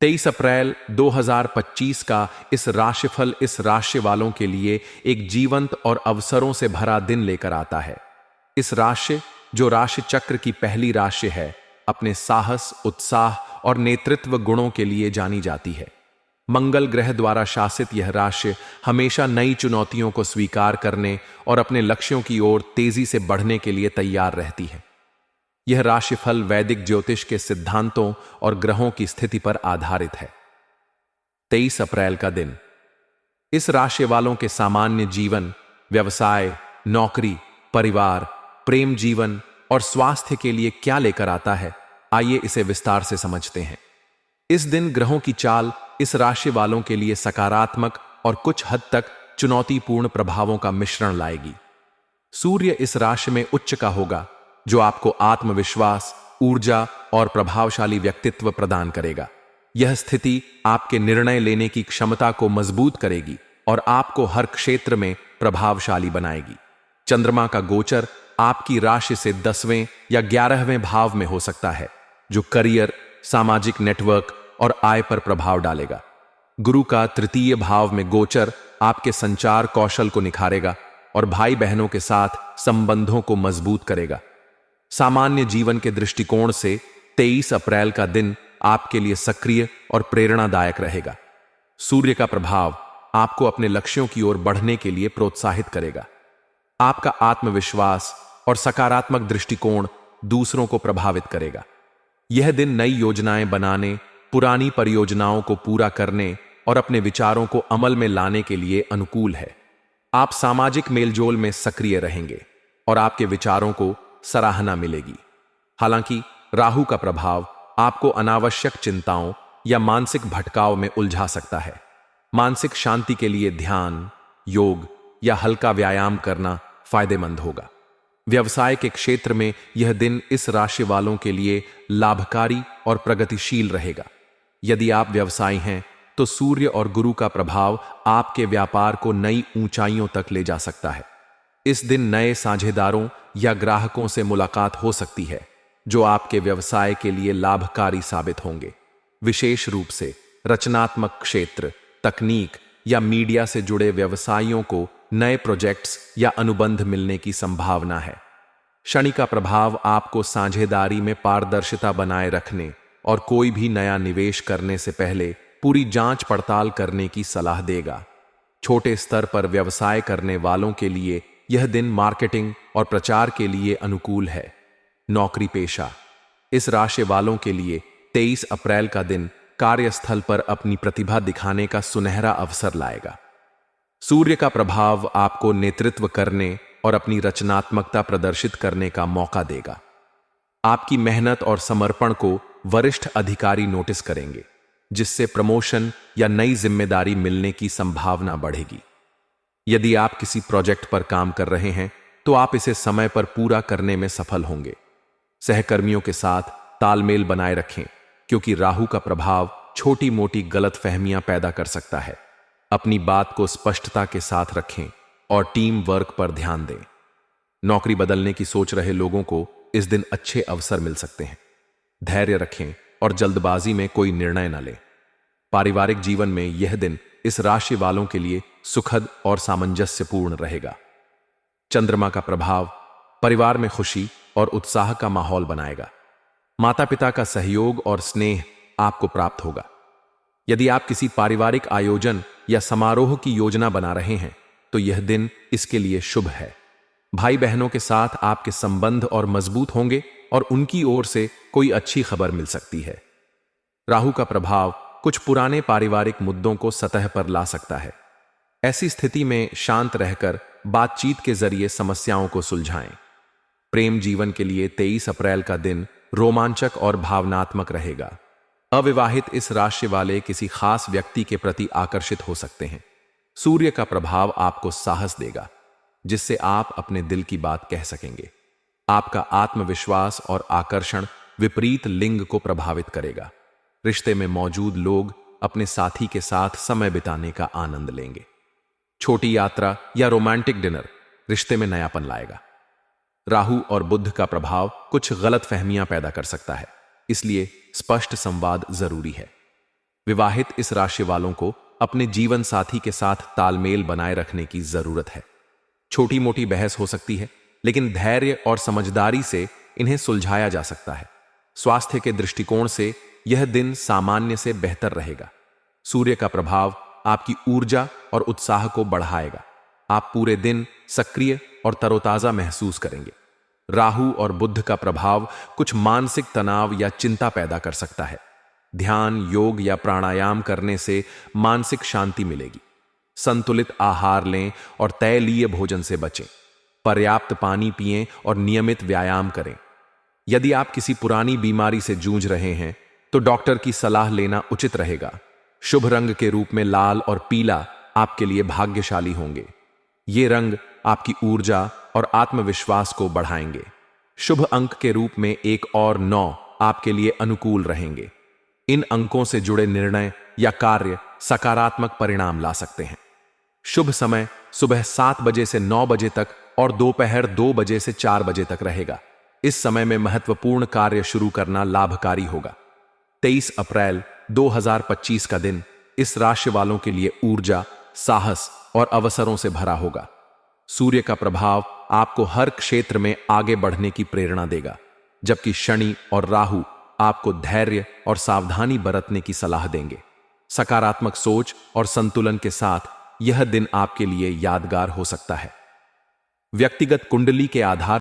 23 अप्रैल 2025 का इस राशिफल इस राशि वालों के लिए एक जीवंत और अवसरों से भरा दिन लेकर आता है। इस राशि, जो राशि चक्र की पहली राशि है, अपने साहस, उत्साह और नेतृत्व गुणों के लिए जानी जाती है। मंगल ग्रह द्वारा शासित यह राशि हमेशा नई चुनौतियों को स्वीकार करने और अपने लक्ष्यों की ओर तेजी से बढ़ने के लिए तैयार रहती है। यह राशिफल वैदिक ज्योतिष के सिद्धांतों और ग्रहों की स्थिति पर आधारित है। 23 अप्रैल का दिन इस राशि वालों के सामान्य जीवन, व्यवसाय, नौकरी, परिवार, प्रेम जीवन और स्वास्थ्य के लिए क्या लेकर आता है, आइए इसे विस्तार से समझते हैं। इस दिन ग्रहों की चाल इस राशि वालों के लिए सकारात्मक और कुछ हद तक चुनौतीपूर्ण प्रभावों का मिश्रण लाएगी। सूर्य इस राशि में उच्च का होगा, जो आपको आत्मविश्वास, ऊर्जा और प्रभावशाली व्यक्तित्व प्रदान करेगा। यह स्थिति आपके निर्णय लेने की क्षमता को मजबूत करेगी और आपको हर क्षेत्र में प्रभावशाली बनाएगी। चंद्रमा का गोचर आपकी राशि से 10वें या 11वें भाव में हो सकता है, जो करियर, सामाजिक नेटवर्क और आय पर प्रभाव डालेगा। गुरु का तृतीय भाव में गोचर आपके संचार कौशल को निखारेगा और भाई बहनों के साथ संबंधों को मजबूत करेगा। सामान्य जीवन के दृष्टिकोण से 23 अप्रैल का दिन आपके लिए सक्रिय और प्रेरणादायक रहेगा। सूर्य का प्रभाव आपको अपने लक्ष्यों की ओर बढ़ने के लिए प्रोत्साहित करेगा। आपका आत्मविश्वास और सकारात्मक दृष्टिकोण दूसरों को प्रभावित करेगा। यह दिन नई योजनाएं बनाने, पुरानी परियोजनाओं को पूरा करने और अपने विचारों को अमल में लाने के लिए अनुकूल है। आप सामाजिक मेलजोल में सक्रिय रहेंगे और आपके विचारों को सराहना मिलेगी। हालांकि राहु का प्रभाव आपको अनावश्यक चिंताओं या मानसिक भटकाव में उलझा सकता है। मानसिक शांति के लिए ध्यान, योग या हल्का व्यायाम करना फायदेमंद होगा। व्यवसाय के क्षेत्र में यह दिन इस राशि वालों के लिए लाभकारी और प्रगतिशील रहेगा। यदि आप व्यवसायी हैं, तो सूर्य और गुरु का प्रभाव आपके व्यापार को नई ऊंचाइयों तक ले जा सकता है। इस दिन नए साझेदारों या ग्राहकों से मुलाकात हो सकती है, जो आपके व्यवसाय के लिए लाभकारी साबित होंगे। विशेष रूप से रचनात्मक क्षेत्र, तकनीक या मीडिया से जुड़े व्यवसायियों को नए प्रोजेक्ट्स या अनुबंध मिलने की संभावना है। शनि का प्रभाव आपको साझेदारी में पारदर्शिता बनाए रखने और कोई भी नया निवेश करने से पहले पूरी जांच पड़ताल करने की सलाह देगा। छोटे स्तर पर व्यवसाय करने वालों के लिए यह दिन मार्केटिंग और प्रचार के लिए अनुकूल है। नौकरी पेशा इस राशि वालों के लिए 23 अप्रैल का दिन कार्यस्थल पर अपनी प्रतिभा दिखाने का सुनहरा अवसर लाएगा। सूर्य का प्रभाव आपको नेतृत्व करने और अपनी रचनात्मकता प्रदर्शित करने का मौका देगा। आपकी मेहनत और समर्पण को वरिष्ठ अधिकारी नोटिस करेंगे, जिससे प्रमोशन या नई जिम्मेदारी मिलने की संभावना बढ़ेगी। यदि आप किसी प्रोजेक्ट पर काम कर रहे हैं, तो आप इसे समय पर पूरा करने में सफल होंगे। सहकर्मियों के साथ तालमेल बनाए रखें, क्योंकि राहु का प्रभाव छोटी मोटी गलतफहमियां पैदा कर सकता है। अपनी बात को स्पष्टता के साथ रखें और टीम वर्क पर ध्यान दें। नौकरी बदलने की सोच रहे लोगों को इस दिन अच्छे अवसर मिल सकते हैं। धैर्य रखें और जल्दबाजी में कोई निर्णय न लें। पारिवारिक जीवन में यह दिन इस राशि वालों के लिए सुखद और सामंजस्यपूर्ण रहेगा। चंद्रमा का प्रभाव परिवार में खुशी और उत्साह का माहौल बनाएगा। माता पिता का सहयोग और स्नेह आपको प्राप्त होगा। यदि आप किसी पारिवारिक आयोजन या समारोह की योजना बना रहे हैं, तो यह दिन इसके लिए शुभ है। भाई बहनों के साथ आपके संबंध और मजबूत होंगे और उनकी ओर से कोई अच्छी खबर मिल सकती है। राहु का प्रभाव कुछ पुराने पारिवारिक मुद्दों को सतह पर ला सकता है। ऐसी स्थिति में शांत रहकर बातचीत के जरिए समस्याओं को सुलझाएं। प्रेम जीवन के लिए 23 अप्रैल का दिन रोमांचक और भावनात्मक रहेगा। अविवाहित इस राशि वाले किसी खास व्यक्ति के प्रति आकर्षित हो सकते हैं। सूर्य का प्रभाव आपको साहस देगा, जिससे आप अपने दिल की बात कह सकेंगे। आपका आत्मविश्वास और आकर्षण विपरीत लिंग को प्रभावित करेगा। रिश्ते में मौजूद लोग अपने साथी के साथ समय बिताने का आनंद लेंगे। छोटी यात्रा या रोमांटिक डिनर रिश्ते में नयापन लाएगा। राहु और बुध का प्रभाव कुछ गलत फहमियां पैदा कर सकता है, इसलिए स्पष्ट संवाद जरूरी है। विवाहित इस राशि वालों को अपने जीवन साथी के साथ तालमेल बनाए रखने की जरूरत है। छोटी मोटी बहस हो सकती है, लेकिन धैर्य और समझदारी से इन्हें सुलझाया जा सकता है। स्वास्थ्य के दृष्टिकोण से यह दिन सामान्य से बेहतर रहेगा। सूर्य का प्रभाव आपकी ऊर्जा और उत्साह को बढ़ाएगा। आप पूरे दिन सक्रिय और तरोताजा महसूस करेंगे। राहु और बुध का प्रभाव कुछ मानसिक तनाव या चिंता पैदा कर सकता है। ध्यान, योग या प्राणायाम करने से मानसिक शांति मिलेगी। संतुलित आहार लें और तैलीय भोजन से बचें। पर्याप्त पानी पिएं और नियमित व्यायाम करें। यदि आप किसी पुरानी बीमारी से जूझ रहे हैं तो डॉक्टर की सलाह लेना उचित रहेगा। शुभ रंग के रूप में लाल और पीला आपके लिए भाग्यशाली होंगे। ये रंग आपकी ऊर्जा और आत्मविश्वास को बढ़ाएंगे। शुभ अंक के रूप में 1 और 9 आपके लिए अनुकूल रहेंगे। इन अंकों से जुड़े निर्णय या कार्य सकारात्मक परिणाम ला सकते हैं। शुभ समय सुबह 7 बजे से 9 बजे तक और दोपहर 2 बजे से 4 बजे तक रहेगा। इस समय में महत्वपूर्ण कार्य शुरू करना लाभकारी होगा। 23 अप्रैल 2025 का दिन इस राशि वालों के लिए ऊर्जा, साहस और अवसरों से भरा होगा। सूर्य का प्रभाव आपको हर क्षेत्र में आगे बढ़ने की प्रेरणा देगा, जबकि शनि और राहु आपको धैर्य और सावधानी बरतने की सलाह देंगे। सकारात्मक सोच और संतुलन के साथ यह दिन आपके लिए यादगार हो सकता है। व्यक्तिगत कुंडली के आधार